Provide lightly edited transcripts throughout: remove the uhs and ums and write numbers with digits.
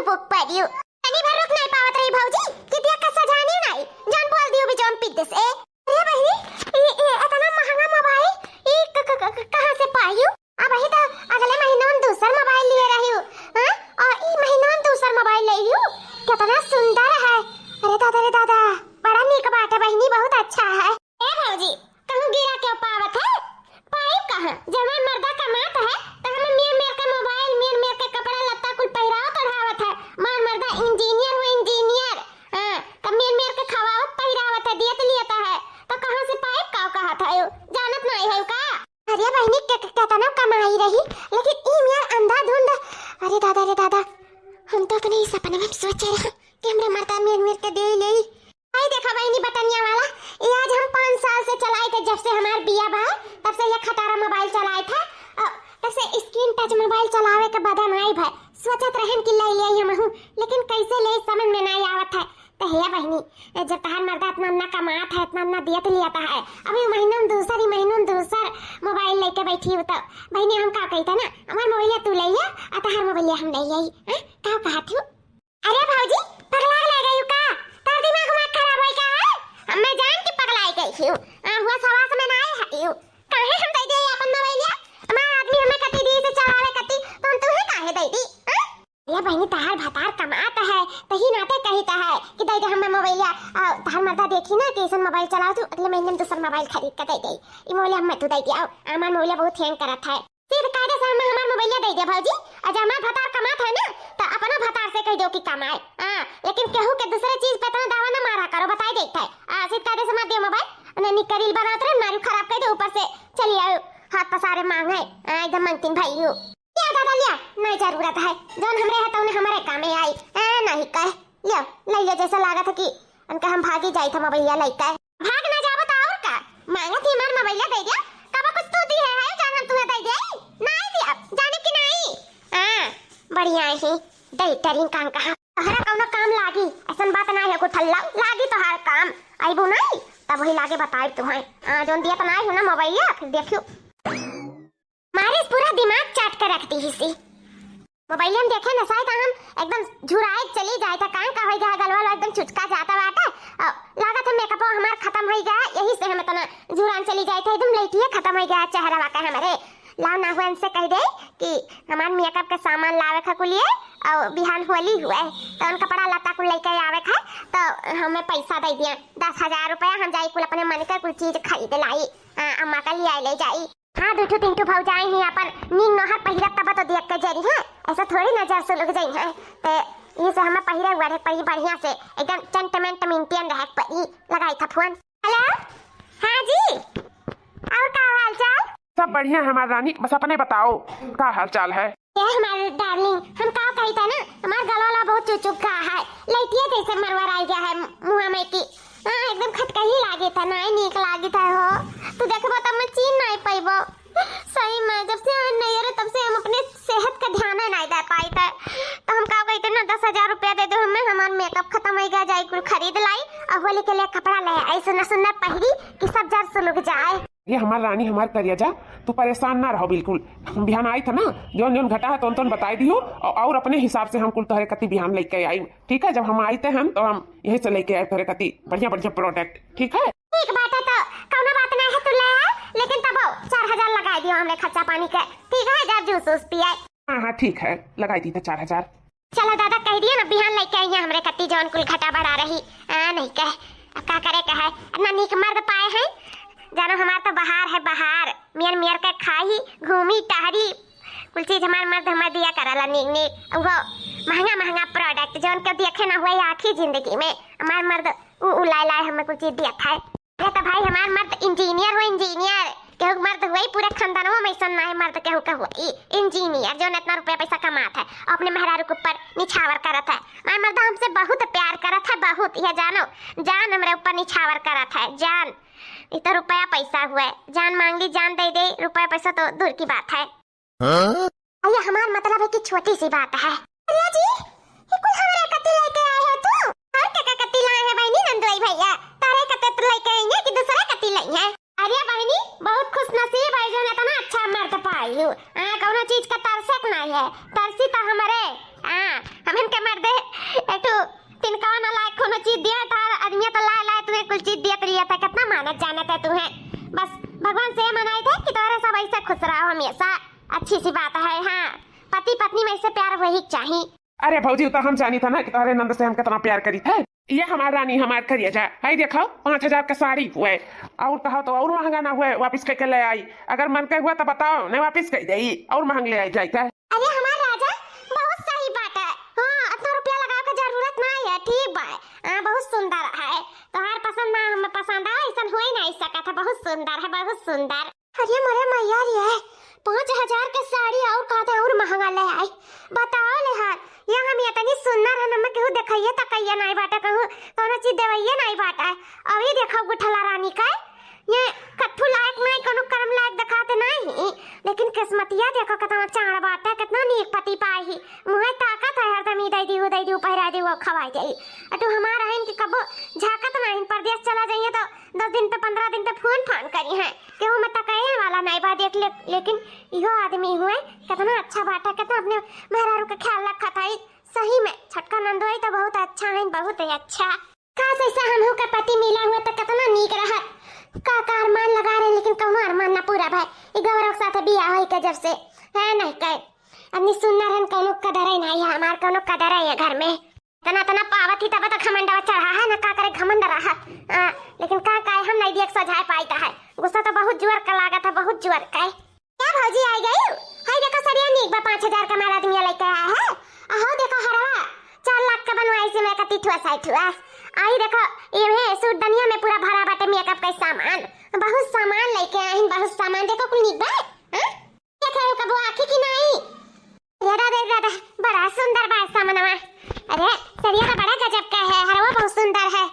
Book पढ़ियो तनी भर रुक नहीं पावत रही भौजी कि दिया का सजानी नहीं जान बोल दियो भी जान पी दे से। अरे बहनी ये इतना महंगा मोबाइल ये कहां से पाइयो? अब ही तो अगले महीने में दूसरा मोबाइल लिए रही हूं। हां और ई महीने में दूसरा मोबाइल ले लियो कितना सुंदर है। अरे दादा बड़ा नीक बात है बहनी बहुत अच्छा है। ए भौजी कहूं गिरा के पावत है पाइप कहां जब मैं मर्दा कमात है तो हमें मेर का मोबाइल मेर के कपड़ा लत्ता कुल पहिरावत चढ़ावत है। मार मर्दा इंजीनियर हो इंजीनियर हां तब मेर के खवावत पहिरावत है दियत लियता है तो कहां से पाइप का कहा था यो जानत नहीं है का? अरे बहनी कितना कमाई रही लेकिन ई मेर अंधाधुंध। अरे दादा हम तो अपने सपने में सोच रहे कि हमरा मर्दा मेर के दे ले। आई देखा बहनी बटनिया वाला ये आज हम 5 साल से चलाए थे जब से हमार बिया बा तब से ये खटारा मोबाइल चलाए था तब से स्क्रीन टच मोबाइल चलावे के बदन आई भाई सोचत रहन कि ले हम हूं लेकिन कैसे ले समझ में नहीं आवत है। तो हे बहनी जब तहार मर्दा इतना कमात है इतना दियत लियाता है अभी महीना में दूसरा मोबाइल लेके बैठी हो तो बहनी हम का कहता ना हमार मोबाइल तू ले लिया और तहार मोबाइल हम ले आई हां का कहत हो? अरे भौजी पगला ले गई का तार दिमाग में खराब होई का है? मैं जान के पगलाई गई हूं हुआ सवास में नहीं हटियो काहे हम दे दे अपन मोबाइल हमार आदमी हमें कति दी से चढ़ावे कति तो हम तुम्हें काहे दे दी? ये बहनी तहार भतार कमाता है तही नाते कहता है कि दे दे हमें मोबाइल तहार मर्दा देखी ना कैसन मोबाइल चलाओ तू अगले महीने में दूसरा मोबाइल खरीद के दे दे ई मोबाइल हम तू दे दिया हमार मोबाइल बहुत हैंग करत है फिर कायदे से हमार मोबाइल दे दे भौजी आज हमार भतार कमात है ना तो अपना भतार से कह दो कि कमाए लेकिन केहू के दूसरे चीज पे तो दावा ना मारा करो बताई देता है सिर्फ कायदे से मत दियो मोबाइल ना निकरिल बनात रहे मारू खराब कर दे ऊपर से चली आओ हाथ पसारे मांगे एकदम मंगतीन भाई हो क्या दादा लिया नहीं जरूरत है जोन हमरे है तो उन्हें हमारे काम में आई नहीं कह लियो ले लियो जैसा लागत है कि उनका हम भागी जाई था मोबाइल लेके भाग ना जावत और का मांगत ही मार मोबाइल दे दिया कब कुछ तू दी है जान हम तुम्हें दे दे नहीं दिया जाने की नहीं बढ़िया ही दे तरीन काम कहा हरा कौनो काम लागी ऐसन बात ना है को थल्ला लागी तो हर काम आईबो नहीं तब वही लागे बताई तुम्हें जोन दिया तो नहीं हो ना मोबाइल फिर देखियो मारे पूरा दिमाग चाट कर रखती ही सी मोबाइल में देखे ना शायद हम एकदम झुराए चली जाए था कान का हो गया गलवाल एकदम चुचका जाता बाटा लागत है मेकअप हमार खत्म हो गया यही से हम इतना झुरान चली जाए थे एकदम लेटिए खत्म हो गया चेहरा वाका हमारे लाव ना हुआ से कह दे कि हमार मेकअप का सामान लावे खा को लिए और बिहान होली हुए तो उन कपड़ा लता को लेके आवे खा तो हमें पैसा दे दिया 10,000 रुपया हम जाई कुल अपने मन का कुछ चीज खरीद लाई अम्मा का लिए ले जाई हाँ 2-3 भाव जाए ही अपन नींग नहर पहिरा तब तो देख के जरी है ऐसा थोड़ी नजर से लोग जाई है तो ये से हमें पहिरा हुआ है परी बढ़िया से एकदम सेंटिमेंट मेंटेन रह परी लगाई था फोन। हेलो हाँ जी और का हाल चाल? सब बढ़िया है हमारी रानी बस अपने बताओ क्या हाल चाल है? ये हमारे डार्लिंग हम का कही था ना हमार गला बहुत चुचुका है लेटिए जैसे मरवर आ गया है मुंह में की एकदम खटकही लागे था नहीं नीक लागे था हो तू देखबो तब मैं चीन नहीं पाइबो सही में जब से नहीं रहे तब से हम अपने सेहत का ध्यान नहीं दे पाई थे तो हम का कहते ना 10,000 रुपया दे दो हमें हमार मेकअप खत्म हो गया जाए कुल खरीद लाई और होली के लिए कपड़ा ले आई सुना पहरी कि सब जर सुलग जाए। ये हमारी रानी हमारे करिया जा तू परेशान ना रहो बिल्कुल हम बिहान आई था ना जोन घटा है तो बताई दियो और अपने हिसाब से हम कुल तोहरे कति बिहान लेके आई ठीक है जब हम आई थे हम तो हम यही से लेके आए तोहरे कति बढ़िया प्रोडक्ट ठीक है। ठीक बात है तो कौनो बात नहीं है तू ले आ लेकिन तब 4,000 लगा दियो हमने खर्चा पानी के ठीक है जब जूस पिए। हाँ ठीक है लगाई दी था 4,000। चलो दादा कह दिया ना बिहान लेके आई हमरे कति जौन कुल घटा बढ़ा रही नहीं कह अब क्या करे कहे इतना नीक मर्द पाए हैं जानो हमार तो बहार है बहार मियर के खाई घूमी टहरी कुल चीज हमार मर्द हमार दिया करला नीक वो महंगा प्रोडक्ट जौन के देखे ना हुए आखिरी जिंदगी में हमार मर्द उ लाए हमें कुछ चीज दिया था। अरे तो भाई हमार मर्द इंजीनियर केहू मर्द हुए पूरे खानदानों में ऐसा ना है मर्द केहू का हुआ इंजीनियर जो इतना रुपया पैसा कमाता है अपने मेहरारू के ऊपर निछावर करत है हमार मर्द हमसे बहुत प्यार करत है बहुत यह जानो जान हमरे ऊपर निछावर करत है जान इतना रुपया पैसा हुआ है जान मांगी जान दे दे रुपया पैसा तो दूर की बात है। अरे हमार मतलब है कि छोटी सी बात है। अरे जी ये कुल हमारे कत्ती लेके आए हो तू और क्या कत्ती लाए हैं बहनी नंदोई भैया तारे कत्ती लेके आई है कि दूसरा कत्ती लाई है? अरे बहनी बहुत खुश नसीब है जो इतना अच्छा मर्द पाई हूं कौनो चीज का तरसक नहीं है तरसी तो हमारे हम इनके मर्द अरे भौजी वो तो हम जानी था ना कि तुम्हारे नंद से हम कितना प्यार करी थे। ये हमार रानी हमार करिए जा है, देखो 5,000 का साड़ी हुए और कहो तो और महंगा ना हुए, वापिस करके ले आई। अगर मन का हुआ तो बताओ, नहीं वापिस कर दे और महंग ले आई जाए क्या। अरे हमार राजा बहुत सही बात है। हाँ, इतना रुपया लगावे का जरूरत नहीं है, ठीक बा। बहुत सुंदर है, तोहार पसंद ना हमें पसंद है, ऐसा हो ही नहीं सका था। बहुत सुंदर है, बहुत सुंदर। अरे मरे मैया रे 5,000 का साड़ी और कहते और महंगा ले आई। बताओ ले हाल ये हम इतनी सुंदर है, नमक केहू देखइए त कहिए नहीं बाटा, कहूं कोनो चीज देवइए नहीं बाटा। अभी देखो गुठला रानी का ये कट्ठू लायक नहीं, कोनो कर्म लायक दिखाते नहीं, लेकिन किस्मतिया देखो कितना चाड़ बाटा, कितना नीक पति पाई। मुहे ताकत है, हरदम ई दई दी पहिरा दी वो खवाई जाई। अटू हमारा है कि कबो झाकत नहीं, परदेश चला जाइए तो 10 दिन पे 15 दिन पे फोन फान करी है, केहू में तकए वाला नहीं बा देख ले। लेकिन इहो आदमी हुए कितना अच्छा बाटा, कितना अपने मेहरारू का ख्याल रखा था। सही में छटका नंदोई तो बहुत अच्छा है, बहुत ही अच्छा। खास ऐसा हमहू का पति मिला हुआ तो कितना नीक रहा। का अरमान लगा रहे लेकिन कहूँ अरमान ना पूरा भाई। ये गौरव साथ बियाह होई के जब से है नहीं कहे अपनी सुंदर हन कोनो कदर ही नहीं है, हमार कोनो कदर है घर में। तना तना पावत ही तब तक घमंडवा चढ़ा है ना, का करे घमंड रहा। लेकिन का हम नहीं देख सजाए पाईता है। गुस्सा तो बहुत जोर का लागत है, बहुत जोर का है। क्या भौजी आई गई? हाय देखो सरिया नीक बा 5,000 का मारा आदमी लेके आया है। आहो देखो हरवा 4 लाख का बनवाई से मैं का तिठुआ साइठुआ। आई देखो ये सूट दुनिया में पूरा भरा बाटे मेकअप का सामान, बहुत सामान लेके आए हैं, बहुत सामान। देखो कुल नीक बा। हां देखो कबो आखी की नहीं दादा बड़ा सुंदर बा सामानवा। अरे सरिया तो बड़ा गजब का है, हरवा बहुत सुंदर है।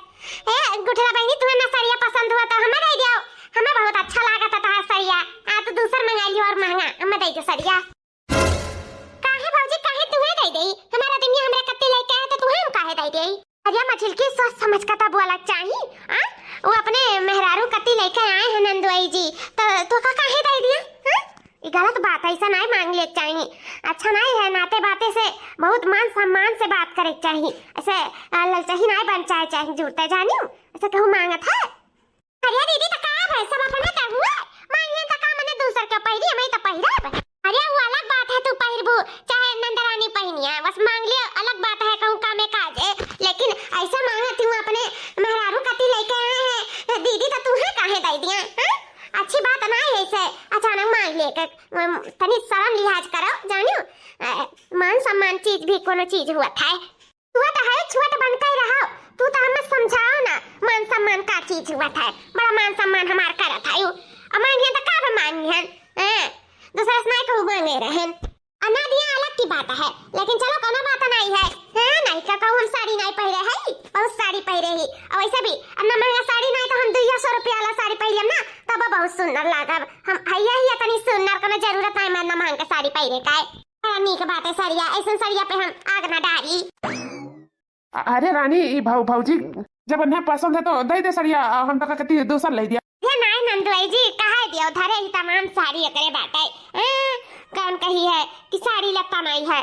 ए गुठला बहनी तुम्हें ना सरिया पसंद हुआ तो हमें दे दियो, हमें बहुत अच्छा लगा था सरिया। आ तो दूसरा मंगा लियो और महंगा, हमें दे दो सरिया। काहे भौजी काहे तुम्हें दे दे? हमारा दुनिया हमरा कत्ते लेके आए तो तुम्हें हम काहे दे दे? अरे मछली की सोच समझ का तब वाला चाहिए। वो अपने मेहरारू कत्ती लेके आए हैं नंदुआई जी, तो का काहे दे दिया? ये गलत बात है, ऐसा नहीं मांग ले चाहिए। अच्छा नहीं है, नाते बाते से बहुत मान सम्मान से बात करे चाहिए। ऐसे ललचही नहीं बन चाहिए जुड़ते जानियो ऐसे कहूँ मांगत है। अरे दीदी तो का है सब अपना का हुआ मांगे तो का मने दूसर के पहिरी हमें तो पहिरा। अरे वो अलग बात है, तू पहिरबू चाहे नंदरानी पहनिया बस मांग लियो, अलग बात है कहूँ का में काजे। लेकिन ऐसा मांगा तू अपने मेहरारू कती लेके आए हैं दीदी तो तू है काहे दे दिया? अच्छी बात नहीं है ऐसे अचानक मांग लेकर, तनी शर्म लिहाज करो जानियो। मान सम्मान चीज भी कोनो चीज हुआ था, हुआ तो है छुआ बन के रहो। तू तो हमें समझाओ ना मान सम्मान का चीज हुआ था, बड़ा मान सम्मान हमार करा था यू। अब मांगे तो का मांगे हैं दूसरा से नहीं कहूँ मांगे रहन अना दिया अलग की बात है। लेकिन चलो कोनो बात नहीं है। हां नहीं का कहूँ हम साड़ी नहीं पहरे है, बहुत साड़ी पहरे ही। और वैसे भी अन्ना महंगा साड़ी नहीं तो हम 200 रुपया वाला साड़ी पहरियम ना तब बहुत सुंदर लागब। हम हैया ही तनी सुंदर कोनो जरूरत नहीं मैं महंगा का साड़ी पहरे का है। बड़ा नीक बात है सरिया, ऐसा सरिया पे हम आग ना डाली। अरे रानी ये भौजी जब उन्हें पसंद है तो दे दे सरिया, हम तो कति दूसर ले दिया। ये नहीं नंदुआई जी कहा दियो धरे ही तमाम साड़ी करे बाटे। कौन कही है कि साड़ी लगता नहीं है?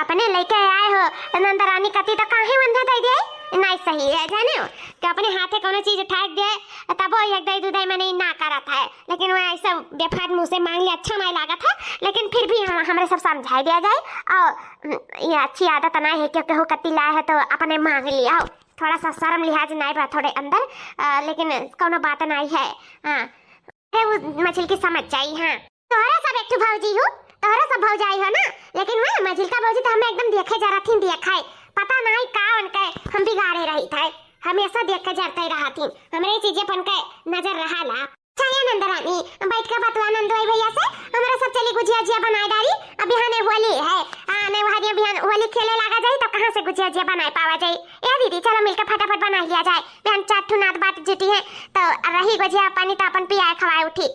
अपने लेके आए हो नंदरानी कति तो काहे बंधा दे दे नहीं सही है जाने हो कि अपने हाथे कोनो चीज उठा दे तब वो एक दई दुदई मैंने ना करत है। लेकिन वो ऐसा बेफाट मुंह से मांग लिया अच्छा नहीं लगा था, लेकिन फिर भी हमरे सब समझाई दिया जाए। और ये अच्छी आदत नहीं है क्योंकि हो कति लाए है तो अपने मांग लिया हो, थोड़ा सा शर्म लिहाज नहीं बा थोड़े अंदर। लेकिन कोनो बात नहीं है। हाँ वो मछली की समझ चाहिए। हाँ तोहरा सब एक भौजी हो, तोहरा सब भौजाई हो ना, लेकिन मैं मछली का भौजी तो हमें एकदम देखे जा रही थी, देखा है पता नहीं का उनके हम बिगाड़े रही थे, हमेशा देख के जरते रहा थी हमारे चीजें पन के नजर रहा ला। अच्छा नंदरानी बैठ के बतवा नंदुआई भैया से हमारा सब चली गुजिया जिया बनाए डाली। अब यहाँ होली है आने वाली बिहान होली खेले लगा जाए तो कहाँ से गुजिया जिया बनाए पावा जाए? ए दीदी चलो मिलकर फटाफट बना लिया जाए। बिहान चाटू नात बात जुटी है तो रही गुजिया पानी तो अपन पियाए खवाए उठी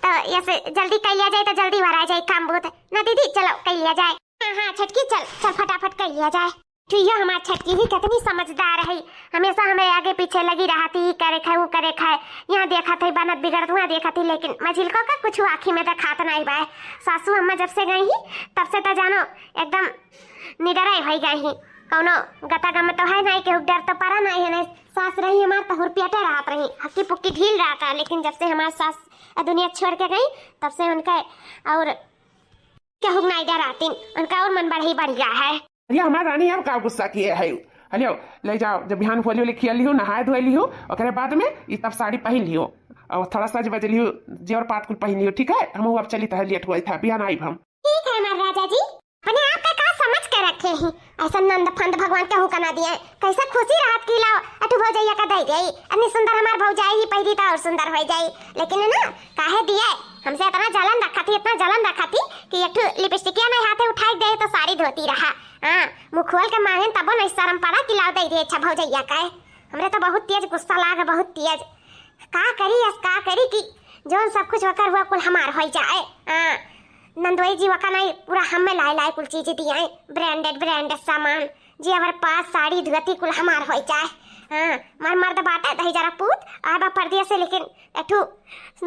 तो ऐसे जल्दी कर लिया जाए तो जल्दी भरा जाए काम बहुत ना दीदी। चलो कर लिया जाए। हाँ छटकी चल चल फटाफट कर लिया जाए। ये हमारी छटकी भी कितनी समझदार है, हमेशा हमें आगे पीछे लगी रहती करे खाए वो करे खाए। यहाँ देखा थी बनत बिगड़त वहाँ देखा थी, लेकिन मझिलको का कुछ आँखी में दिखात नहीं बा। सासू अम्मा जब से गई ही तब से तो जानो एकदम निडर हो गई ही, कौनो गता गम तो है नहीं केहू डर तो पड़ा नहीं है। सास रही हमार तो हुरपियटे रहत रही, हक्की पुक्की ढील रहा था। लेकिन जब से हमारी सास दुनिया छोड़ के गई तब से उनका और केहू नहीं डराती, उनका और मन बढ़ गया है। अरे हमार रानी अब का गुस्सा किए है हलियो ले जाओ जब बिहान खोली वाली खिया लियो नहाए धोए लियो और बाद में ये तब साड़ी पहन लियो और थोड़ा सज बज लियो जेवर पात कुल पहन लियो ठीक है हम अब चली था लेट हुआ था बिहान आई हम ठीक है महाराजा जी अपने आप का समझ के रखे हैं ऐसा नंद फंद भगवान के हुक्म ना दिए कैसा खुशी राहत की लाओ अटू भौजैया का दई गई अन्नी सुंदर हमार भौजाई ही पहली था और सुंदर हो जाई लेकिन ना काहे दिए हमसे इतना जलन रखा थी इतना जलन रखा थी कि एक लिपस्टिकिया में हाथे उठाई दे तो साड़ी धोती रहा हां मुंह खोल के मांगन तब नहीं शर्म पड़ा कि लाओ दई दे अच्छा भौजैया का हमरे तो बहुत तेज गुस्सा लागे बहुत तेज का करी कि जोन सब कुछ होकर हुआ कुल हमार हो जाए हां नंदोई जी वका नहीं पूरा हमें लाई कुल चीज दिए ब्रांडेड सामान जी हमारे पास साड़ी धोती कुल हमार हो जाए हाँ मार मर्द बाटे दही जरा पूत आबा परदिया से लेकिन एठू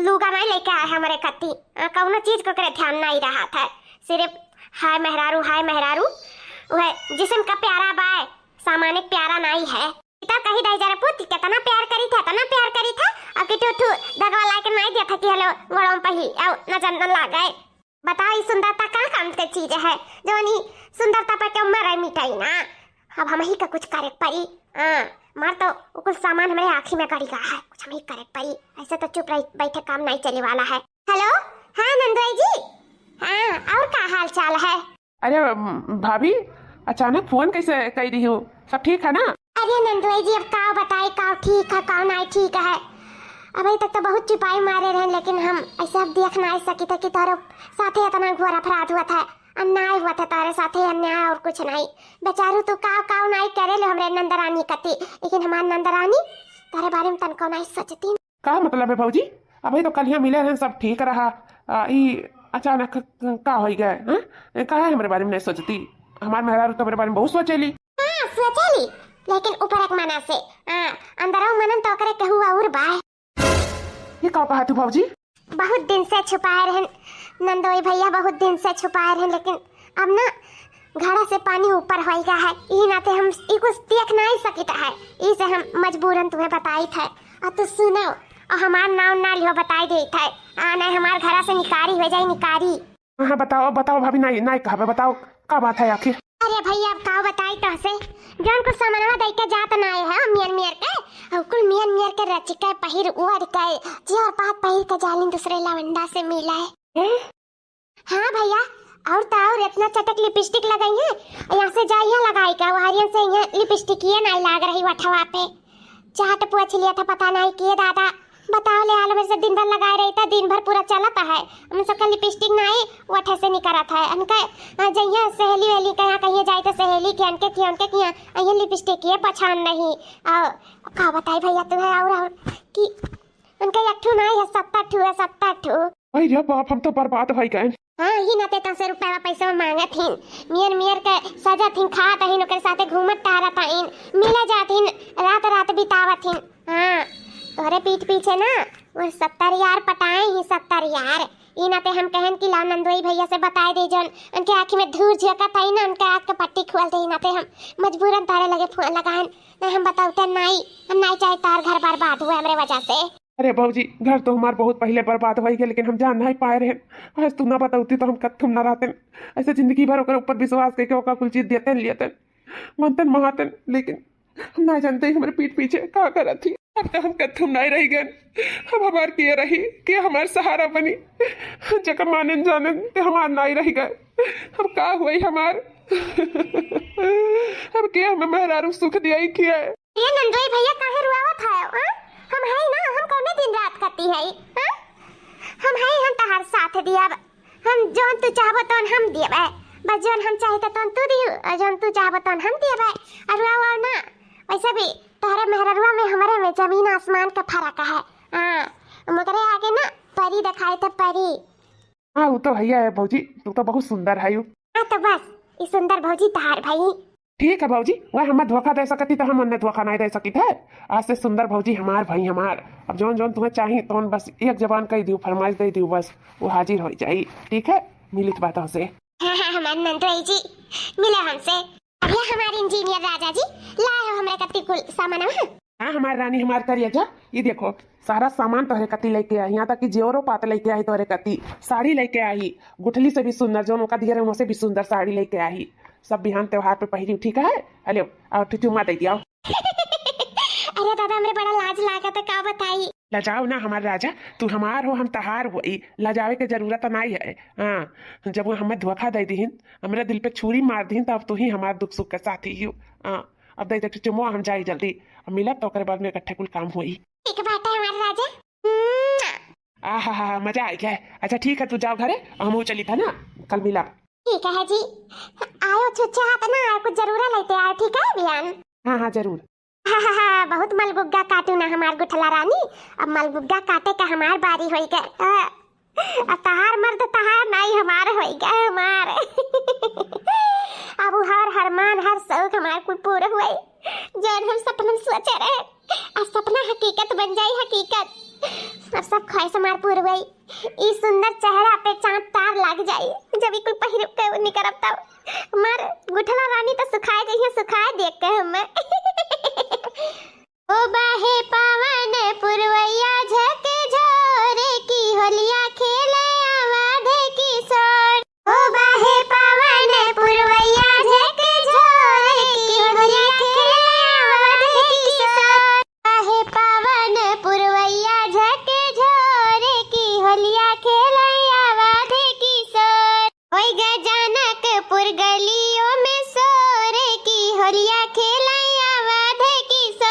लुगा नहीं लेके आए हमारे कत्ती कौनो चीज को करे ध्यान नहीं रहा था सिर्फ हाय मेहरारू वह जिस्म का प्यारा बाय सामानिक प्यारा नहीं है इतना कही दही जरा पूत कितना प्यार करी था अब कि टू दगवा ला के नहीं दिया था कि हेलो गड़ों पही आओ नजर न लागे बताओ ये सुंदरता का काम की चीज है जो नहीं सुंदरता पे क्यों मरे मिटाई ना अब हम ही का कुछ करे पड़ी मार तो कुछ सामान हमारे आँखी में गड़ी गया है कुछ हम ही करे पड़ी ऐसे तो चुप रही बैठे काम नहीं चले वाला है हेलो हाँ नंदोई जी हाँ और क्या हाल चाल है अरे भाभी अचानक फोन कैसे कर रही हो सब ठीक है ना अरे नंदोई जी अब का बताए का ठीक है का नहीं ठीक है अभी तक तो बहुत चुपाई मारे रहे लेकिन हम ऐसा देख नहीं सकी थे कि तारो साथे इतना घोर अपराध हुआ था अन्याय हुआ था तारे साथे अन्याय और कुछ नहीं बेचारू तो काव नहीं करे ले हमरे नंदरानी कती लेकिन हमारी नंदरानी तारे बारे में तनको नहीं सोचती का मतलब है भौजी अभी तो कल यहाँ मिले हैं सब ठीक रहा ई अचानक का हो गए हैं का है हमारे बारे में नहीं सोचती हमारे मेहरारू तो मेरे बारे में बहुत सोचेली हां सोचेली लेकिन ऊपर एक मना से अंदर मनन तो करे कहू और बाय ये का कहा तू भौजी बहुत दिन से छुपाए रहे नंदोई भैया बहुत दिन से छुपाए रहे लेकिन अब ना घड़ा से पानी ऊपर हो गया है ई नाते हम ई कुछ देख नहीं सकता है इसे हम मजबूरन तुम्हें बताई थे और तू सुनो और हमार नाम ना लियो बताई दे थे आने हमार घड़ा से निकारी हो जाए निकारी हाँ बताओ भाभी नहीं कहा बताओ का बात है आखिर अरे भैया अब का बताई तो से जान को सामानवा दई के जात ना है मियर के और कुल मियर के रची के पहिर उड़ के जी और पात पहिर के जालिन दूसरे लवंडा से मिला है हाँ भैया और तो और इतना चटक लिपस्टिक लगाई है यहाँ से जाइए लगाई का हरियन से यहाँ लिपस्टिक ये नहीं लाग रही वठवा पे चाट पूछ लिया था पता नहीं किए दादा बताओ ले आलम से दिन भर लगाए रही था दिन भर पूरा चलता है हम सबका लिपस्टिक नहीं वठे से निकला था उनका जइया सहेली वेली कहाँ कहीं जाए तो सहेली के अनके किया ये लिपस्टिक ये पहचान नहीं और का बताई भैया तुम्हें और कि उनका एकठू नहीं है 70 भाई जब बाप हम तो बर्बाद हो गए हाँ ही नाते 10 रुपया पैसा मांगे थीन मियर के सजा थीन खात थीन ओकर साथे घूमत टहरत थीन मिले जातीन रात बितावत थीन हाँ तोरे पीठ पीछे ना वो 70 यार पटाए ही 70 यार ई नाते हम कहन कि लाओ नंदोई भैया से बताए दे जोन उनके आँखी में धूल झोंकत है ना उनके आँख के पट्टी खोल दे नाते हम मजबूरन तारे लगे फोन लगाएं ना हम बताते नहीं हम नहीं चाहे तार घर बर्बाद हुए हमरे वजह से अरे भौजी घर तो हमारे बहुत पहले बर्बाद हो गया लेकिन हम जान नहीं पाए रहे आज तू ना बताती तो हम कत्थुम ना रहते ऐसे जिंदगी भर ओकर ऊपर विश्वास करके ओका कुल चीज देते लेते मनतन महातन लेकिन हम ना जानते हमारे पीठ पीछे का करा थी अब तो हम कत्थुम नहीं रही गए हम हमार किए रही कि हमारे सहारा बनी जगह मानन जानन ते हमार नहीं रह गए अब का हुई हमार अब के हमें मेहरारू सुख दिया ही किया है ये नंदोई भैया काहे रुआवत है हम है ना हम कौने दिन रात करती है हम है हम तहार साथ दिया हम जोन तू चाहबो तोन हम देबे बस जोन हम चाहे तोन तू दियो और जोन तू चाहबो तोन हम देबे और रुआव ना वैसे भी तोहरे मेहररुआ में हमारे में जमीन आसमान का फर्क है हां मगरे आगे ना परी दिखाई तो परी हाँ वो तो भैया है भौजी तू तो बहुत सुंदर है यू हाँ तो बस ये सुंदर भौजी तहार भाई ठीक है भौजी वह हमें धोखा दे सकती तो हम उन्हें धोखा नहीं दे सकी थे आज से सुंदर भौजी हमार भाई हमार अब जोन जोन तुम्हें चाहिए तो बस एक जबान कह दियो फरमाइश दे दियो बस वो हाजिर हो जाए ठीक है मिलित बातों से हाँ हमारे नंदोई जी मिले हमसे अरे हमारे इंजीनियर राजा जी लाए हमारे कत्ती कुल सामान हाँ हमारी रानी हमारे करिए जा ये देखो सारा सामान तोहरे कती लेके आई यहाँ तक कि जेवरो पात लेके आई तोहरे कती साड़ी लेके आई गुठली से भी सुंदर जो उनका दिया उनसे भी सुंदर साड़ी लेके आई सब बिहान त्योहार पे पहिरी ठीक है। अरे और चुम्मा दे दिया। अरे दादा हमरे बड़ा लाज लागत है, का बताई। लजाओ ना हमारे राजा, तू हमार हो हम तहार हो, लजावे के जरूरत नहीं है। हाँ जब वो हमें धोखा दे दीहिन, हमरे दिल पे छुरी मार दीहिन, तब तू ही हमार दुख सुख के साथी हो। हाँ अब दे दे चुम्मा, हम जाई जल्दी, अब मिलब तो ओकरे बाद में इकट्ठे कुल काम हुई। ठीक बात है हमारे राजा। आहा मजा आ गया। अच्छा ठीक है, तू जाओ घरे, हम चली था ना, कल मिला। ठीक है जी, आयो छुच्छा हाथ ना आयो, कुछ जरूर लेते आओ ठीक है बिहान। हाँ जरूर। हाँ, बहुत मलगुग्गा काटू ना हमार गुठला रानी, अब मलगुग्गा काटे का हमार बारी होई गए। अब तहार मर्द तहार नहीं हमार होई गए हमार। अब हर हरमान हर शौक हमार कुल पूरा हुए, जौन हम सपना सोचे रहे अब सपना हकीकत बन जाई हकीकत। अब सब ख्वाहिश हमार पूरा हुई, ई सुंदर चेहरा पे चांद तार लग जाई, जब कुल पहिर के निकरब तब हमार गुठला रानी तो सुखाए जइए, सुखाए देख के हमें। ओ बाहे पावन पुरवैया झके झोरे की होलिया खेले आवाधे की सोर। ओ बाहे पावन पुरवैया झके झोरे की होलिया खेले आवाधे की सोर। बाहे पावन पुरवैया झके झोरे की होलिया खेले आवाधे की सोर। होई गजानक पुर गलियों में सोरे की होलिया खेले आवाधे की सोर।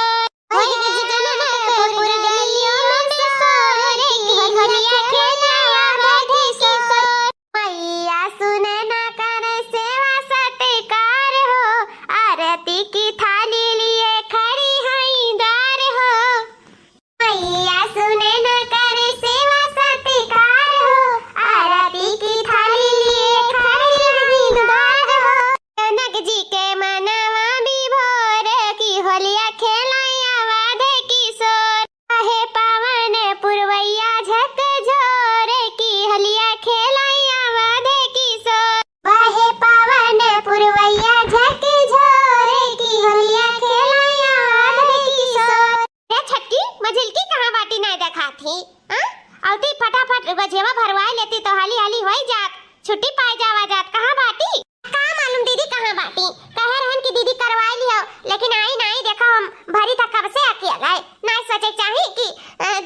जेवा भरवाए लेती तो हाली हाली होई जात, छुट्टी पाए जावा जात। कहां बाटी का मालूम दीदी कहां बाटी, कहे रहन की दीदी करवाई लियो, लेकिन आई नहीं देखा हम भरी तक कब से आके गए। नहीं सोचे चाहे कि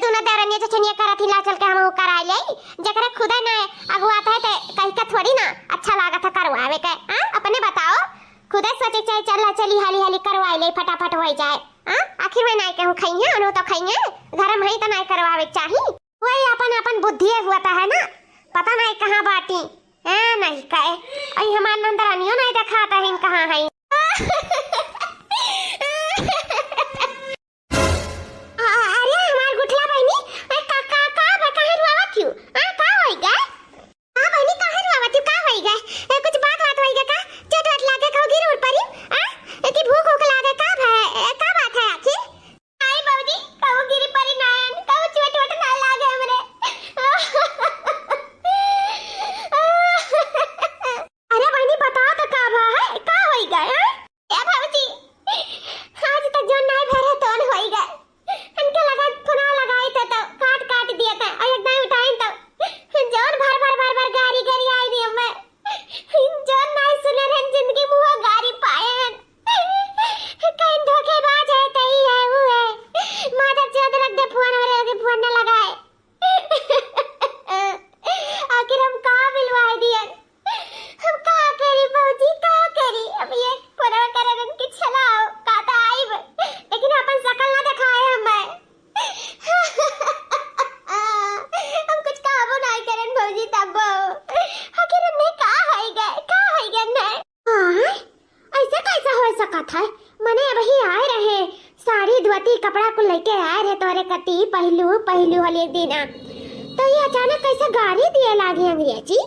दोनों देवरनिया चचनिया करत ही ला चल के हम कराई ले, जकरा खुदा ना अगुआत है ते कहीं का थोड़ी ना अच्छा लागत है करवावे के। हां अपने बताओ, खुदा सोचे चाहे चल चली हाली हाली करवाई ले, फटाफट हो जाए। हां आखिर में नहीं कहूं खइया अनु तो खइया, घर में ही तो नहीं करवावे चाहिए। वही अपन अपन बुद्धि हुआ है ना, पता नहीं कहाँ बाटी है नहीं कहे। आई हमार नंदरानियों नहीं दिखाता है कहाँ है। अरे हमार गुठला बहनी का कहाँ रुआवा क्यों? का होई गए? हां बहनी कहाँ रुआवा क्यों, का होई गए? कुछ बात होई गए का? चट लागे खाओ गिर उड़ परी। की भूख भूख लागे का बात है आखिर? आई बाबूजी कहू गिरी परी नायन कहू चोट वट ना लागे हमरे। अरे बहनी बताओ तो का भा है, का होई गए? ए बाबूजी आज तक जो नहीं भरे तोन होई गए, इनके लगा पुना लगाई तो काट दिया था और एकदम उठाई तो जोन भर गारी आई दी मैं, जोन नहीं सुने रहन जिंदगी मुंह गारी पाए हैं। कहीं धोखेबाज है कहीं है वो है, माधव चौधरी रख दे फोन वाले के फोन न लगाए। आखिर हम कहाँ मिलवाए दिए, हम कहाँ करी बाबूजी कहाँ करी। अब ये फोन करे रन की चलाओ काता आई, लेकिन अपन शकल ना दिखाए हमें। हम कुछ काबू नहीं करन बाबूजी तब आखिर हमने कहाँ है गए नहीं। हां ऐसा कैसा हो सकत है, मने अभी आए रहे साड़ी धोती कपड़ा को लेके आए रहे तोरे कती पहलू वाले दिन, तो ये अचानक कैसे गाड़ी दिए लागे अंग्रेजी।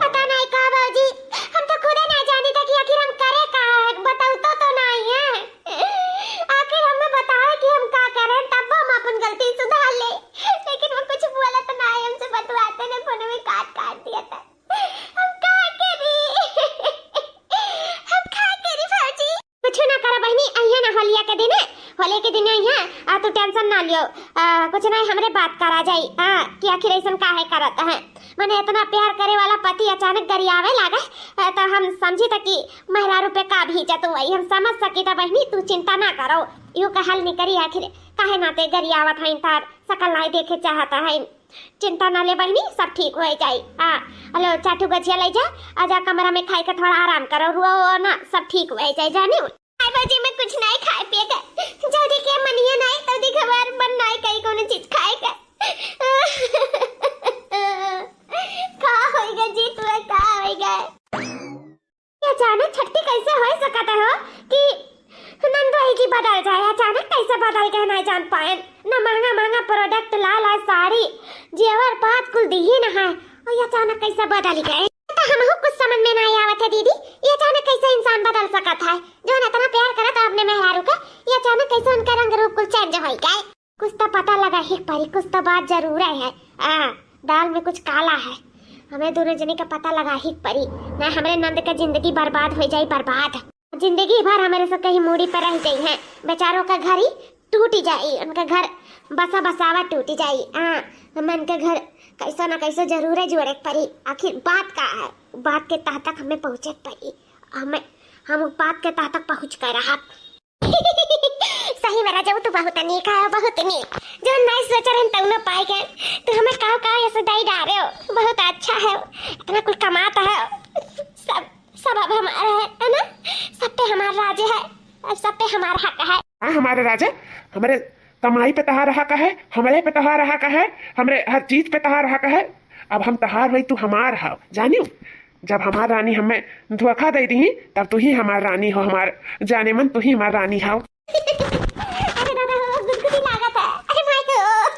पता नहीं का बाबूजी, हम तो खुद ना जानी था कि आखिर हम करे का है, बताओ तो नहीं है। आखिर हमें बताओ कि हम का करें तब हम अपन गलती सुधार ले, लेकिन वो कुछ बोला तो नहीं, हमसे बतवाते ने फोन में काट दिया था। हम का करी बाबूजी कुछ ना करा बहनी, अइया ना होलिया के दिन अइया तू टेंशन ना लियो, कुछ नहीं हमरे बात करा जाई। हां कि आखिर ऐसन का है करत है। मैंने इतना प्यार करे वाला पति अचानक गरियावे लागे तो हम समझी था कि मेहरारू पे का भीजत वही हम समझ सकी था। बहनी तू चिंता ना करो, यू का हल निकरी आखिर काहे नाते गरियावत है तार सकल नहीं देखे चाहता है। चिंता ना ले बहनी, सब ठीक हो जाए। हाँ हेलो चाटू गजिया ले जा, आजा कमरा में खाई के थोड़ा आराम करो, रो ना सब ठीक हो जाए। जानी बाजी में कुछ नहीं खाए पिए के जल्दी के मनिया नहीं तो दी खबर बन नहीं कहीं कोनो चीज खाए के का होएगा जी तू का होएगा। ये अचानक छट्टी कैसे हो सकता हो कि नंदोई की बदल जाए, अचानक कैसे बदल के नहीं जान पाए। ना महंगा महंगा प्रोडक्ट ला साड़ी जेवर बात कुल दी ही ना है और ये अचानक कैसे बदल गए तो हमहु कुछ समझ में नहीं आवत है दीदी। ये अचानक कैसे इंसान बदल सकता है जो इतना प्यार करत है अपने मेहरारू का, ये अचानक कैसे उनका रंग रूप कुल चेंज हो गया। कुछ तो पता लगा ही परी, कुछ तो बात जरूर है। दाल में कुछ काला है, हमें दोनों जने का पता लगा ही परी। ना हमारे नंद का जिंदगी बर्बाद हो जाए, बर्बाद जिंदगी भर हमारे से कहीं मूड़ी पर रह गई है। बेचारों का घर ही टूट जाए, उनका घर बसा बसावा टूट जाए। मन के घर कैसा ना कैसा जरूर है जोड़े परी। आखिर बात का है, बात के तह तक हमें पहुँचे परी, हम बात के तह तक पहुँच कर रहा सही मेरा जब तू बहुत नीक है, बहुत नीक जो नहीं सोच रहे तब न पाए गए तो हमें कहा ऐसे दाई डाले हो, बहुत अच्छा है, इतना कुछ कमाता है। सब अब हमारा है ना, सब पे हमारा राज है और सब पे हमारा हक है। हाँ हमारे राजा, हमारे कमाई पे तहार रहा का है, हमारे पे तहार रहा का है, हमारे हर चीज पे तहार रहा का है। अब हम तहार वही तू हमार हो, जानियो जब हमार रानी हमें धोखा दे दी तब तू ही हमार रानी हो, हमार जाने मन तू ही हमार रानी हो। अरे दादा गुदगुदी लागत है, अरे माय गॉड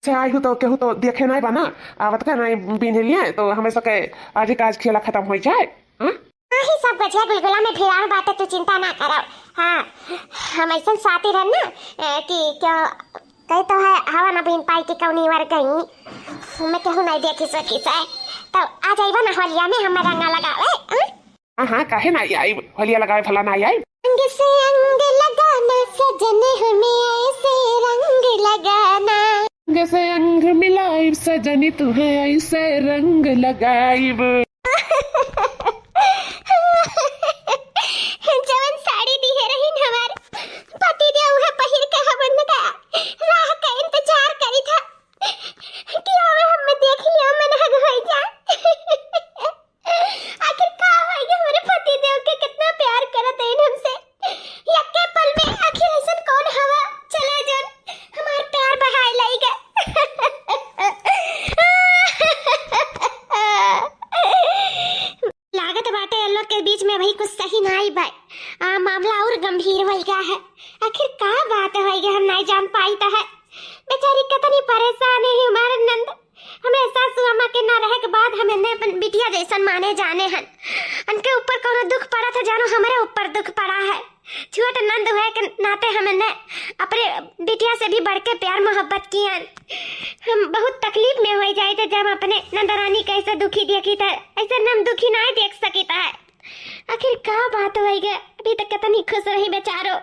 से आई हूँ तो केहू तो देखे नहीं बना आवत का नहीं बिन लिए तो हमें सके आज काज खेला खत्म हो जाए। हाँ ही सब गजिया गुलगुला में फिरान बात है, तू चिंता ना करो। हाँ हम ऐसा साथी रहना कि क्या कहीं तो है हवा ना बिन पाई कि कौनी वर गई मैं कहूँ नहीं देखी सकी से तो आ जाइबा ना होलिया में हम रंगा लगावे। हाँ हाँ काहे ना आई होलिया लगाए फला ना आई अंग से अंग लगाना सजने हमें ऐसे रंग लगाना, अंग से अंग मिलाई सजनी तुम्हें ऐसे रंग लगाइब। जवन साड़ी दी है रही हमार पति दे उहे पहिर के हमन का राह का इंतजार करी था कि हम देख लियो मन हग होई जा। आखिर का होई हमारे पति देव के कितना प्यार करत है हमसे, यक्के पल में आखिर ऐसन कौन हवा चला जन हमार प्यार बहाए लाएगा। लागत बाटे अल्लाह के बीच में भाई कुछ सही ना आई भाई, मामला और गंभीर हो गया है। आखिर का बात है हम नहीं जान पाई तो है। बेचारी कितनी परेशान है हमारे नंद, हमें सासू अम्मा के ना रहे के बाद हमें ने बिटिया जैसन माने जाने हैं। उनके ऊपर कोनो दुख पड़ा था जानो हमारे ऊपर दुख पड़ा है। छोट नंद हुए के नाते हमने अपने बिटिया से भी बढ़ के प्यार मोहब्बत किया। हम बहुत तकलीफ में हो जाए थे जब अपने नंदरानी कैसे दुखी देखी था, ऐसे हम दुखी नहीं देख सकी था। आखिर क्या बात हो गई, अभी तक कितनी खुश रही बेचारो,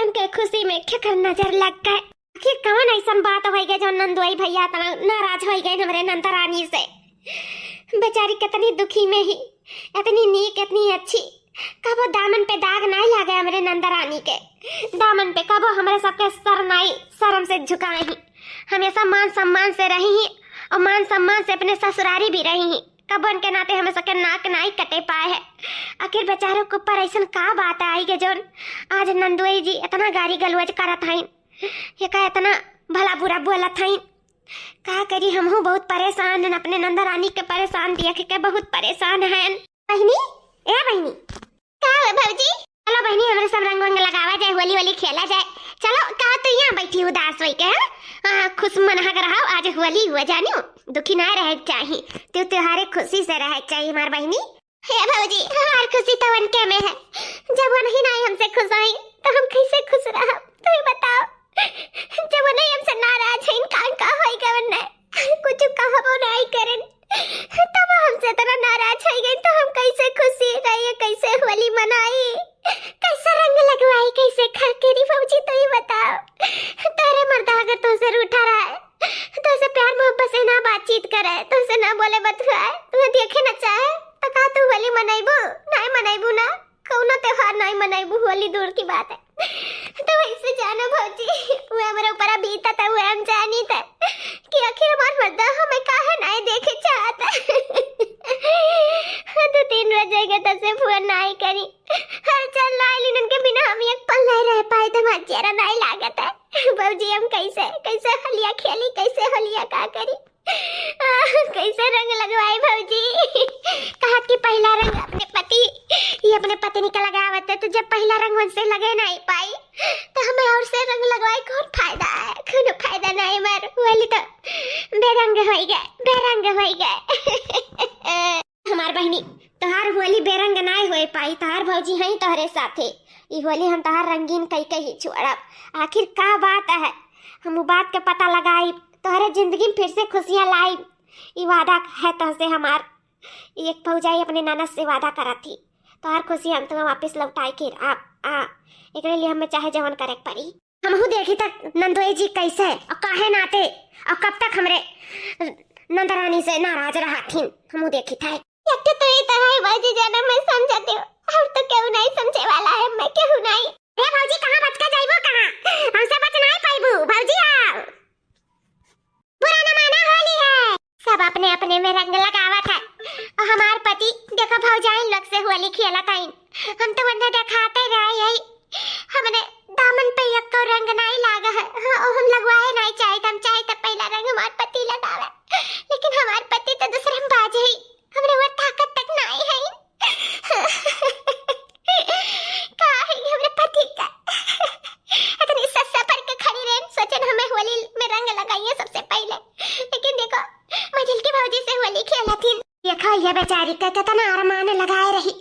उनके खुशी में क्या नजर लग गए। आखिर कौन ऐसा बात हो गई जो नंदुई भैया नाराज हो गए हमारे नंदरानी से। बेचारी कितनी दुखी में ही, इतनी नीक इतनी अच्छी, कबो दामन पे दाग नहीं लगे हमारे नंदरानी के दामन पे, कबो हमारे सबके सर नहीं शर्म से झुकाए ही, हमेशा मान सम्मान से रही ही और मान सम्मान से अपने ससुरारी भी रही ही, कबो उनके नाते हमें सबके नाक नहीं कटे पाए है। आखिर बेचारों के ऊपर ऐसा का बात आई के जो आज नंदुई जी इतना गाली गलौज करत हईं, ये का इतना भला बुरा बोलत हईं। का करी हमहू बहुत परेशान हैं, अपने नंदरानी के परेशान देख के बहुत परेशान हैं। बहनी ए बहनी का है भौजी, चलो बहनी हमारे सब रंग वंग लगावा जाए, होली होली खेला जाए। चलो का तो यहाँ बैठी उदास होई के खुश मन हग रहा, आज होली हुआ जानियो दुखी ना रहे चाहिए, तो त्योहारे खुशी से रहे चाहिए हमार बहनी। हे भौजी हमार खुशी तो उनके में है, जब वो नहीं हमसे खुश हुई तो हम कैसे खुश रह, तुम बताओ। जब वो नहीं हमसे नाराज है, का होएगा वरना कुछ कहबो नहीं करन, तब हमसे इतना नाराज हो गए तो हम कैसे खुशी रहिए, कैसे होली मनाई, कैसे रंग लगवाई, कैसे खा के री भौजी तो ही बताओ। तेरे मर्दा अगर तुमसे रूठा रहा है तुझसे प्यार मोहब्बत से ना बातचीत करे, तुझसे ना बोले बतुआए, तुम्हें देखे न चाहे तो का तू होली मनाइबू? नहीं मनाइबू ना, कौनो त्योहार नहीं मनाइबू, होली दूर की बात है। तो वैसे जानो भौजी, वो हमारे ऊपर बीता था, वो हम जानी था कि आखिर हमार मर्दा हमें काहे नहीं देखे चाहता। तो 3 बजे के तब से फोन नहीं करी, हर चल लाई उनके बिना हम एक पल नहीं रह पाए, तो हमारा चेहरा नहीं लागत है। भौजी हम कैसे कैसे होलिया खेली, कैसे होलिया का करी, कैसे रंग लगवाई भौजी? कहा कि पहला रंग अपने पति, ये अपने पत्नी का लगावत है, तो जब पहला रंग उनसे लगे नहीं पाई तो हमें और से रंग लगवाए कौन फायदा है? कोनो फायदा नहीं, मर होली तो बेरंग हो गए, बेरंग हो गए। हमार बहनी तोहार होली बेरंग नहीं हो पाई, तोहार भौजी है तोहरे साथे, ई होली हम तोहार रंगीन कई कही छोड़ब। आखिर का बात है, हम बात के पता लगाई, तोहरे जिंदगी में फिर से खुशियां लाई, ई वादा है तुझसे हमार। एक फौजाई अपने ननद से वादा करा थी, तोहार खुशी हम तुम्हें वापस लौटाई के एक लिए हमें चाहे जवन करे पड़ी। हमहू देखी तक नंदोई जी कैसे और काहे नाते और कब तक हमरे नंदरानी से नाराज रहा थी, हमहू देखी था। तो ही तरह बाजी जाना मैं समझती हूँ, और तो क्यों नहीं समझे वाला है, मैं क्यों नहीं। अरे भौजी कहाँ बच के जाइबो, कहाँ हमसे बच नहीं पाइबू भौजी? आओ, बुरा न माना, होली है, सब अपने अपने में रंग लगावत है, और हमार पति देखो भौजाई लोग से होली खेलत है, हम तो वंदे दिखाते रहे यही, हमने दामन पे एक तो रंग नहीं लागा है, और हम लगवाए नहीं चाहे, हम चाहे तो पहला रंग हमार पति लगावे, लेकिन हमार पति तो दूसरे में बाजे ही, हमरे वो ताकत तक नहीं है। काहे हमरे पति का इतनी सस्ता पर के खड़ी रहे, सोचन हमें होली में रंग लगाइए सबसे पहले, लेकिन देखो मजिल की भौजी से होली खेला थी, देखो ये बेचारी का कितना अरमान लगाए रही,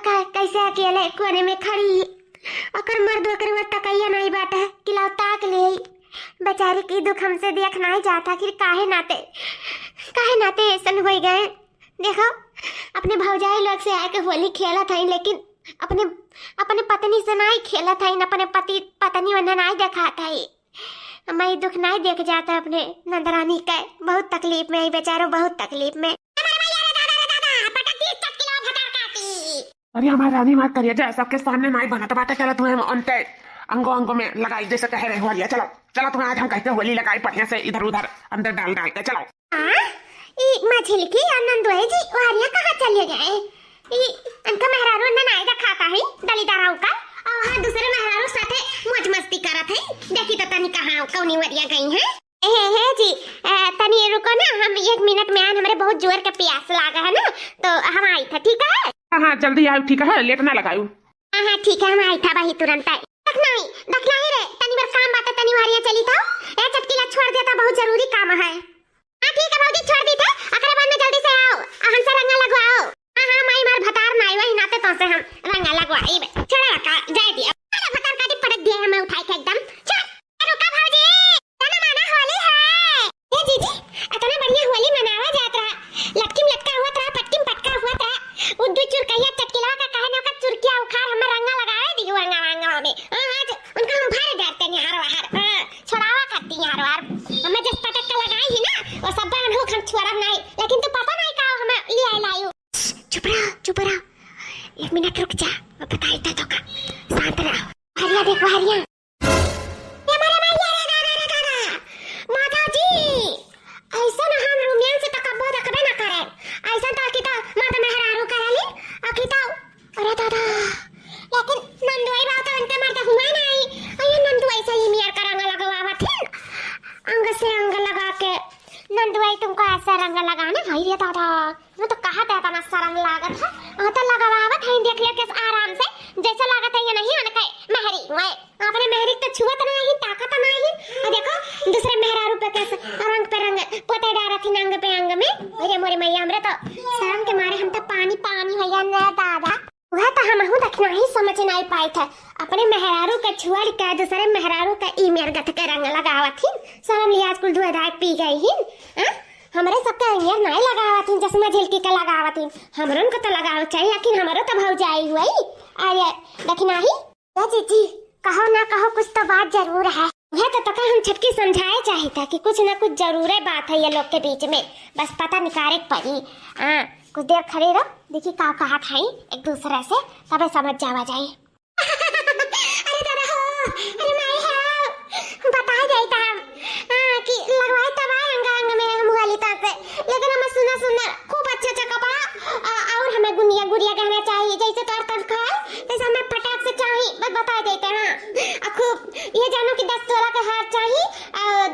कैसे अकेले कोने में खड़ी, अकर मर्द अकर वो तकैया नहीं बाटा किलाव ताक ले, बेचारी की दुख हमसे देख नहीं जाता, फिर काहे नाते ऐसा हो गए। देखो अपने भौजाई लोग से आके होली खेला था, लेकिन अपने पत्नी से नहीं खेला था, अपने पत्नी वरना नहीं देखा था, मैं दुख नहीं देख जाता अपने नंदरानी का, बहुत तकलीफ में बेचारो, बहुत तकलीफ में। अरे हमारी रानी मत करिए, जैसा सबके सामने नहीं बना तो बातें चला, तुम्हें अंटे अंगों अंगों में लगाई जैसे कह रहे हो, चलो चलो तुम्हें आज हम कहते होली लगाई बढ़िया से, इधर उधर अंदर डाल के चलो। मछली की आनंदोई जी वारिया कहाँ चले गए? इनका मेहरारू ने नहीं रखा था ही दलीदाराऊ का, और हाँ दूसरे मेहरारू साथे मौज मस्ती करत है, देखी तो तनी कहाँ कौनी वरिया गई है। हे जी तनी रुको ना, हम 1 मिनट में आए, हमारे बहुत जोर के प्यास लागा है ना, तो हम आई था, ठीक है? हाँ जल्दी आओ, ठीक है, लेट ना लगायू। हाँ ठीक है, हम आई था वही तुरंत आई। देखना ही रे, तनी बार काम बात है, तनी वारिया चली था, ए चटकीला छोड़ देता, बहुत जरूरी काम है। हाँ ठीक है भौजी, छोड़ दी थे, अगले बार में जल्दी से आओ, हमसे रंगा लगवाओ। हाँ माई मार भतार नहीं वही नाते तो से हम रंगा लगवाई, छोड़ा रखा जाए दिया, अरे भतार काटी पटक दिया हमें उठाई के एकदम। चल रुका भौजी, जाना माना होली है। ये जीजी इतना बढ़िया होली मनावा जात रहा, लटकी में लटका हुआ रहा, पटकी में पटका हुआ रहा, उद्दू चुरकैया चटकीला का कहने का चुरकिया उखाड़ हमें रंगा लगावे दी रंगा में। आज उनका हम भारे डरते हैं हर बार, छोड़ावा करती हैं हर बार, हमें जिस पटक का लगाई है ना वो सब बान हो, हम छोड़ा नहीं, लेकिन तू पता नहीं का हमें ले आई लायू। चुप रहो 1 मिनट रुक जा, मैं बताई था तो का, शांत रहो। हरिया देखो हरिया, ये हमारे मैया रे दादा माता जी, ऐसा ना हम रूमियन से तकब्बो देखबे ना करे, ऐसा तो की तो मर्द मेहरारू कराली अकिता, अरे दादा लेकिन नंदुई बात तो उनके मर्द हुआ नहीं, ये नंदुई से ही मियार का रंग लगवावा थी, अंग से अंग लगा के। नंदुई तुमको ऐसा रंग लगाना भाई रे दादा, मैं तो कहा था इतना सा रंग लागत है, तो लगावावत है, देख लिया कैसे आराम से, जैसा लागत है ये नहीं आने मेहरी मैं अपने मेहरी तो छुअत नहीं, ताकत नहीं, और देखो दूसरे मेहरारू पे कैसे रंग पे रंग पोते डारा थी अंग पे अंग में, अरे मोरे मैया हमरे तो शर्म के मारे हम तो पानी भैया ने दादा, वह तो हम देखना ही समझ नहीं पाए थे, अपने मेहरारू का छुआ के दूसरे मेहरारू का ई मेर गथ के रंग लगावत थी, शर्म लिहाज कुल धुए धाय पी गई ही, हमरे सबका अंगियर नहीं लगावत थी, जसमा झिलकी का लगावत थी, हमरन को तो लगाव चाहिए, लेकिन हमारो तो भौजाई हुई, अरे देखना ही। जीजी कहो ना कहो कुछ तो बात जरूर है। है तो तका हम छटकी समझाए चाहे था कि कुछ ना कुछ जरूर है बात है ये लोग के बीच में, बस पता निकाले पड़ी। हाँ कुछ देर खड़े रहो, देखिए का कहा था एक दूसरे से, तब समझ जावा जाए। अरे दादा हो, अरे माई हो, बता देता हम कि लगवाए तबाय अंग अंग में हम वाली तक से, लेकिन हमें सुना खूब अच्छा कपड़ा और हमें गुनिया गुड़िया गहना चाहिए, जैसे तोर तनख्वाह जैसे हमें फटाक से चाहिए, बस बता देते हैं। खूब ये जानो कि 10 तोला का हार चाहिए,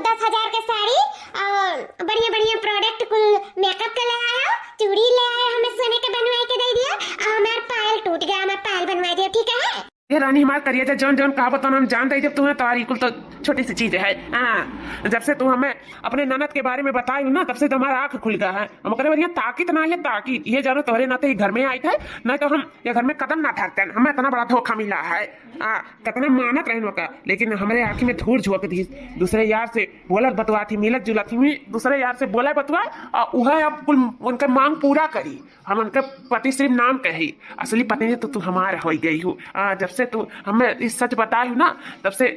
10,000 के साड़ी और बढ़िया बढ़िया प्रोडक्ट कुल मेकअप के ले आया, चूड़ी ले आया, हमें सोने के बनवाए के दे दिया, और हमारा पायल टूट गया, हमें पायल बनवा दिया, ठीक है। ये रानी हमार करिए जौन जौन कहा बताना हम जानते हैं, जब तुम्हें तारी कुल तो छोटी सी चीज है। हाँ जब से तू हमें अपने ननद के बारे में बताई ना, तब से तुम्हारा आंख खुल गया है। हम करे बढ़िया ताकीत ना है ताकीत, ये जानो तुम्हारे नाते ही घर में आई थे, नहीं तो हम ये घर में कदम ना ठाकते। हमें इतना बड़ा धोखा मिला है, कितना मानत रहने का, लेकिन हमारे आंखी में धूल झोंक दी। दूसरे यार से बोलत बतवा थी, मिलत जुलत थी, दूसरे यार से बोला बतवा, और वह अब कुल उनका मांग पूरा करी। हम उनके पति सिर्फ नाम कही, असली पत्नी तो तू हमारे हो गई हो। जब से तू हमें इस सच बताई हो ना, तब से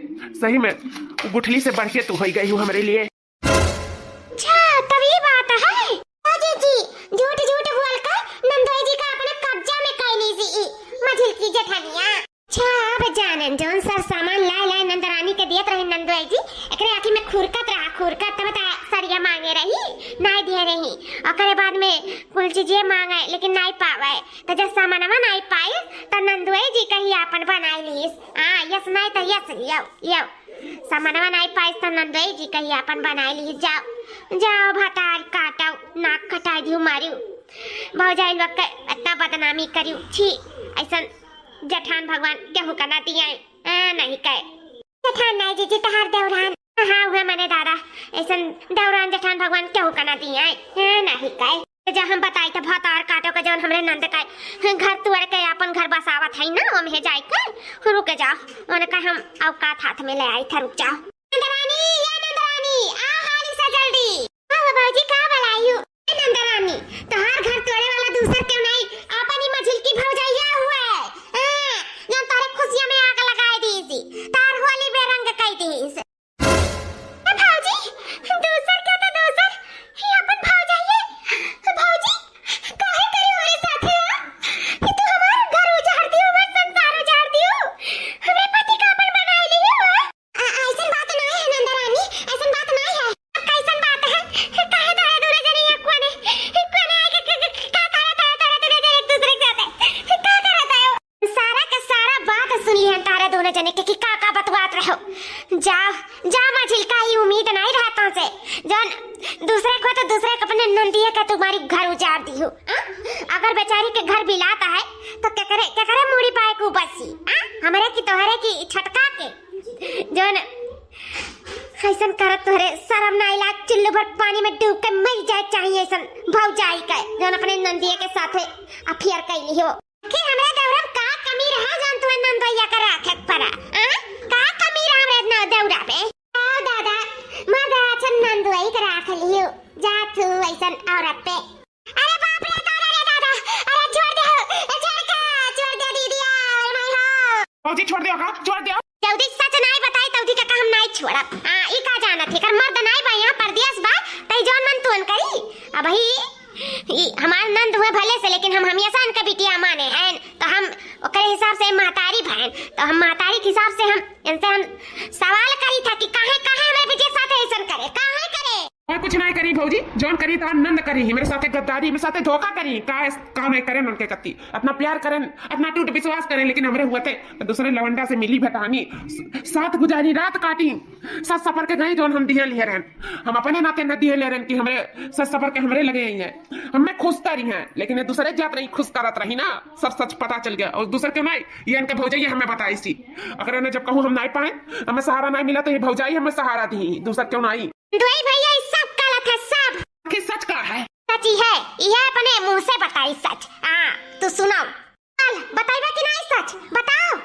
सही में गुठली से बढ़ के तू हो गई हो हमारे लिए। अच्छा तभी बात है जी जी, झूठ झूठ बोलकर नंदोई जी का अपने कब्जा में कर ली सी मझिल की जेठानिया। अच्छा अब जानन जोन सर सामान लाए नंदरानी के दियत रही नंदोई जी, एकरे आखी में खुरकत तब सरिया मांगे रही, नहीं दे रही, ओकरे बाद में कुल चीजें मांगे लेकिन नहीं पावे, तो जब सामानवा नहीं पाए तो नंदोई जी कही अपन बनाई लीस। यस नहीं तो यस लियो सामानवा नहीं पाए तो नंदोई जी कही अपन बनाई लीस। जाओ भतार काटो, नाक कटा दियो मारियो, भौजाई लोग के इतना बदनामी करियो, छी ऐसा जेठान भगवान केहू का ना दिया नहीं कहे। जेठान नहीं जी तहार देवरान, हाँ हुए मैंने दादा ऐसा देवरान जेठान भगवान केहू का ना दिया नहीं कहे। जब हम बताई तो भतार काटो के जौन हमरे नंद का घर तुअर के अपन घर बसावत है ना, ओमे जाई के रुक जाओ, उन्होंने कहा हम औकात हाथ में ले आई था, रुक जाओ। नंदरानी या नंदरानी आ हाली से जल्दी। हाँ बाबूजी का बुलाई हो नंदरानी, तोहार घर तोड़े वाला दूसर क्यों नहीं, अपन ही मझिल की भौजाइया हुआ है, जो तारे खुशियों में आग लगाई दी थी, तार होली बेरंग कई दी। भौजी दूसर क्या तो दूसर ही अपन भौजाइया, भौजी काहे करे हमारे साथ है कि तू हमारा घर उजाड़ती हो, हमारा संसार उजाड़ती हो, हमें पति का अपन बना ली हो। ऐसा बात नहीं है नंदरानी, ऐसा बात नहीं है। कैसा बात है, काहे तारे दूर जरी एक कोने आके का तारे एक दूसरे के साथ का करता है, सारा का सारा बात सुन लिया तारे दोनों जने के कि का बतवात रहो। जा मझिल का ही उम्मीद नहीं रहता से, जौन दूसरे को तो दूसरे को अपने नंदिया का तुम्हारी घर उजाड़ दी हो। अगर बेचारी के घर बिलाता है तो क्या करे मुड़ी पाए को बसी, हमारे की तोहरे की छटका के जौन ऐसन करत तोहरे शर्म ना आइला, चुल्लू भर पानी में डूब के मर जाए चाहिए ऐसन भौजाई का जौन अपने नंदिया के साथे अफेयर कैली हो। कि हमरे देवरा का कमी रहा जौन तू नंदोइया का राखत पड़ा, का कमी रहा हमरे देवरा पे। दादा मदा छन नंदोई का राख लियो, जा तू ऐसन औरत पे। अरे बाप रे दादा, अरे छोड़ दे दीदी, अरे माय हो फौजी छोड़ दियो जल्दी सच नहीं बताई तौदी का हम नहीं छोड़ब। ई का जानत है कर मर्द नहीं बा यहाँ परदेश बा, तई जौन मन तुन करी। अब ही हमार नंद हुए भले से, लेकिन हम हमेशा इनका बिटिया माने हैं, तो हम ओकरे हिसाब से महतारी भाई, तो हम महतारी के हिसाब से हम इनसे हम सवाल करी था कि काहे हमारे बेटे साथ ऐसा करे, काहे करे। मैं कुछ नहीं करी भौजी, जौन करी तो नंद करी, मेरे साथे गद्दारी, मेरे साथे धोखा करी, काम नहीं करें उनके कत्ती, अपना प्यार करें, अपना टूट विश्वास करें, लेकिन हमरे हुए थे दूसरे लवंडा से मिली भटानी, साथ गुजारी रात काटी, सच सफर के गए जौन हम दिए लिए रहन, हम अपने नाते न दिए ले रहन कि हमरे सच सफर के हमरे लगे ही हैं, हमें खुश रही हैं, लेकिन दूसरे जात रही खुश करत रही ना, सब सच पता चल गया। और दूसरे क्यों नहीं, ये इनके भौजाई हमें बताई सी, अगर इन्हें जब कहूँ हम नहीं पाए, हमें सहारा नहीं मिला, तो ये भौजाई हमें सहारा दी, दूसरा क्यों नहीं। भैया सब गलत है, सब सच का है, सची है, यह अपने मुंह से बताई सच। तू सुनाओ, बताइबा कि नहीं सच बताओ।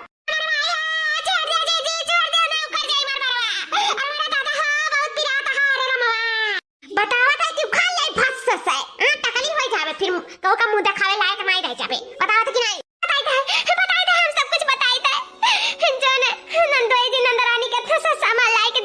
बताओ था क्यों खा ले फस से, तकलीफ हो जावे, फिर कहो का मुंह दिखावे लायक नहीं रह जावे। बताओ कि नहीं, बताई दे हम सब कुछ बताई दे, जन नंदोई जी नंदरानी के सामान लाई के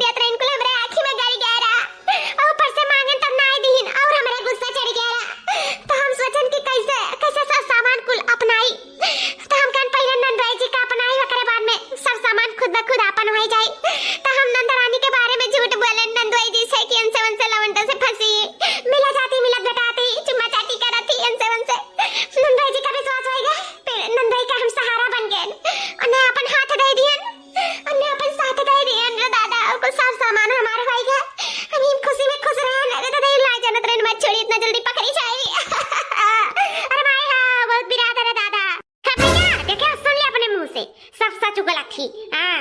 रही। हाँ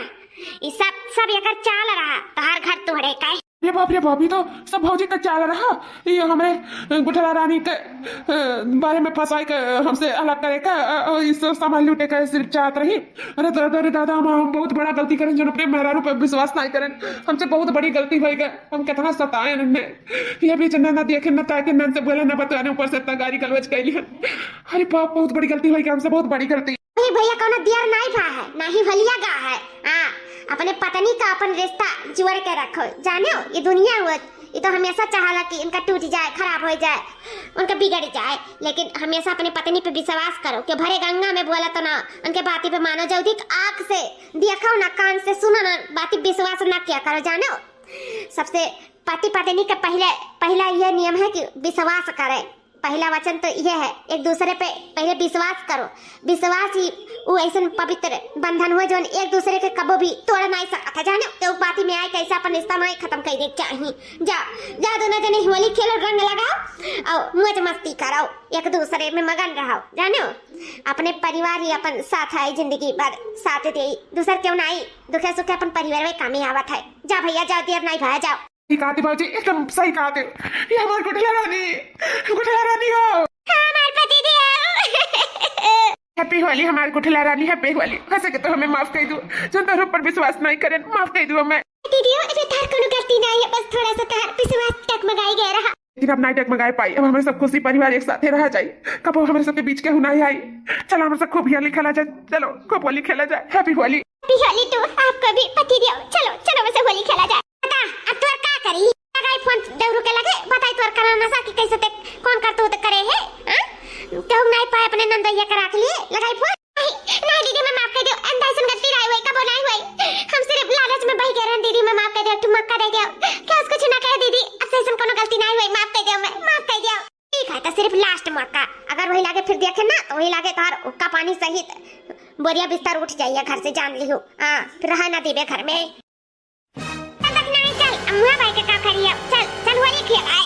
ये सब एकर चाल रहा तोहार घर तोड़े का। ये बाप रे बाप, ये तो सब भौजी का चाल रहा। ये हमें गुठला रानी के बारे में फंसाई के हमसे अलग करे का इस सामान लूटे का सिर्फ चाहत रही। अरे दादा अरे दादा, हम बहुत बड़ा गलती करें जो अपने मेहरारू पर विश्वास नहीं करें। हमसे बहुत बड़ी गलती हो गई। हम कितना सताए इनने, ये भी जना ना देखे न ताकि न से बोले न बताने, ऊपर से इतना गाली गलौज कैली है। अरे बाप, बहुत बड़ी गलती हो गई हमसे, बहुत बड़ी गलती। भैया कौन दियर नहीं भा है ना ही भलिया गा है। हाँ अपने पत्नी का अपन रिश्ता जोड़ के रखो। जाने हो ये दुनिया हुआ ये तो हमेशा चाहला कि इनका टूट जाए, खराब हो जाए, उनका बिगड़ जाए, लेकिन हमेशा अपने पत्नी पे विश्वास करो कि भरे गंगा में बोला तो ना उनके बाती पे मानो। जल्दी आँख से देखो ना, कान से सुनो ना, बाती विश्वास ना किया करो। जानो सबसे पति पत्नी का पहला यह नियम है कि विश्वास करे। पहला वचन तो यह है, एक दूसरे पे पहले विश्वास करो। विश्वास ही वो ऐसा पवित्र बंधन हुआ जो एक दूसरे के कबो भी तोड़ नहीं सकता। जानो तो बाती में आए कैसा अपन रिश्ता नहीं खत्म कर दे चाहिए। जा दोनों जने होली खेलो, रंग लगाओ और मौज मस्ती करो, एक दूसरे में मगन रहो। जानो अपने परिवार ही अपन साथ है, जिंदगी भर साथ दे, दूसर क्यों नहीं, दुखे सुखे अपन परिवार में कामी आवत है। जा भैया जाओ, देर नहीं भाया जाओ। ठीक आती बाजी, एकदम सही कहते। ये हमारी गुठला रानी हो। हमारे पति देव। हैप्पी होली हमारी गुठला रानी, हैप्पी होली। वैसे के तो हमें माफ कर दो, जो तोहर ऊपर विश्वास नहीं करें, माफ कर दो हमें। दीदी अरे तार कोनो गलती नहीं है, बस थोड़ा सा तार विश्वास टकमगाई गया रहा। लेकिन अब नाइट मंगाए पाई, अब हमारे सब खुशी परिवार एक साथ रह जाए। कब हमारे सबके बीच के हुनाई आई। चलो हमारे सब खूब होली खेला जाए, चलो खूब होली खेला जाए। Happy Holi. Happy Holi to आपको भी पति देव। चलो चलो वैसे होली खेला जाए। बता अब तोर का करी, लगाई फोन दौड़ू के लगे, बताई तोर करा नशा की कैसे ते कौन कर तो करे है। हां तो नहीं पाए अपने नंदैया का रख लिए, लगाई फोन। नहीं दीदी मैं माफ कर दो, अंदर से गलती रही हुई कब नहीं हुई, हम सिर्फ लालच में बह गए। दीदी मैं माफ कर दो, तुम मक्का दे दो, क्या कुछ ना कहे दीदी, अब से कोनो गलती नहीं हुई, माफ कर दो, मैं माफ कर दो। ठीक है तो सिर्फ लास्ट मौका, अगर वही लागे फिर देखे ना तो वही लागे तार उक्का पानी सहित बोरिया बिस्तर उठ जाइए घर से, जान लियो। हां फिर रहा ना देवे घर में। तब तक नहीं चल अम्मा भाई के का करिए, चल चल होली खेल आए।